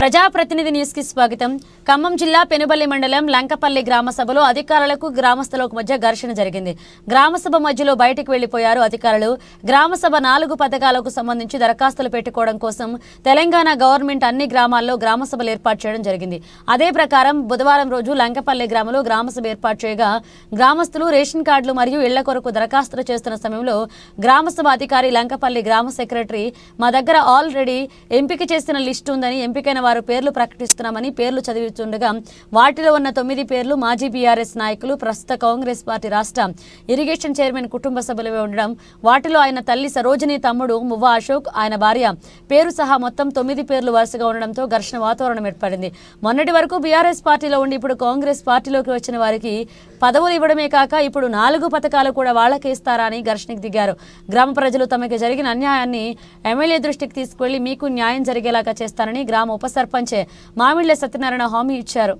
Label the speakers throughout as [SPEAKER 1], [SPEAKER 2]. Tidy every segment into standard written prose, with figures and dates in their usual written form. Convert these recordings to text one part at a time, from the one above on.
[SPEAKER 1] ప్రజాప్రతినిధి న్యూస్ కి స్వాగతం. ఖమ్మం జిల్లా పెనుబల్లి మండలం లంకపల్లి గ్రామ సభలో అధికారులకు గ్రామస్తులకు మధ్య ఘర్షణ జరిగింది. గ్రామ సభ మధ్యలో బయటికి వెళ్లిపోయారు అధికారులు. గ్రామ సభ 4 పథకాలకు సంబంధించి దరఖాస్తులు పెట్టుకోవడం కోసం తెలంగాణ గవర్నమెంట్ అన్ని గ్రామాల్లో గ్రామ సభలు ఏర్పాటు చేయడం జరిగింది. అదే ప్రకారం బుధవారం రోజు లంకపల్లి గ్రామంలో గ్రామ సభ ఏర్పాటు చేయగా గ్రామస్తులు రేషన్ కార్డులు మరియు ఇళ్ల కొరకు దరఖాస్తులు చేస్తున్న సమయంలో గ్రామ సభ అధికారి లంకపల్లి గ్రామ సెక్రటరీ మా దగ్గర ఆల్రెడీ ఎంపిక చేసిన లిస్టు ఉందని, ఎంపికైన వారు పేర్లు ప్రకటిస్తున్నామని పేర్లు చదివిస్తుండగా వాటిలో ఉన్న 9 పేర్లు మాజీ బీఆర్ఎస్ నాయకులు, ప్రస్తుత కాంగ్రెస్ పార్టీ రాష్ట్ర ఇరిగేషన్ చైర్మన్ కుటుంబ సభ్యులవే ఉండడం, వాటిలో ఆయన తల్లి సరోజిని, తమ్ముడు మువ్వ అశోక్, ఆయన భార్య పేరు సహా మొత్తం 9 పేర్లు వరుసగా ఉండడంతో ఘర్షణ వాతావరణం ఏర్పడింది. మొన్నటి వరకు బీఆర్ఎస్ పార్టీలో ఉండి ఇప్పుడు కాంగ్రెస్ పార్టీలోకి వచ్చిన వారికి పదవులు ఇవ్వడమే కాక ఇప్పుడు 4 పథకాలు కూడా వాళ్ళకే ఇస్తారా అని ఘర్షణకు దిగారు. గ్రామ ప్రజలు తమకు జరిగిన అన్యాయాన్ని ఎమ్మెల్యే దృష్టికి తీసుకువెళ్లి మీకు న్యాయం జరిగేలాగా చేస్తానని గ్రామ ఉప సర్పంచ్ మామిళ్ల సత్యనారాయణ హామీ ఇచ్చారు.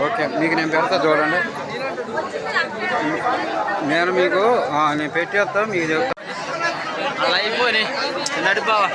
[SPEAKER 2] ఓకే, మీకు నేను పెడతా చూడండి. నేను మీకు నేను పెట్టేస్తా, మీకు చెప్తా. అలా అయిపోయి నడిపావా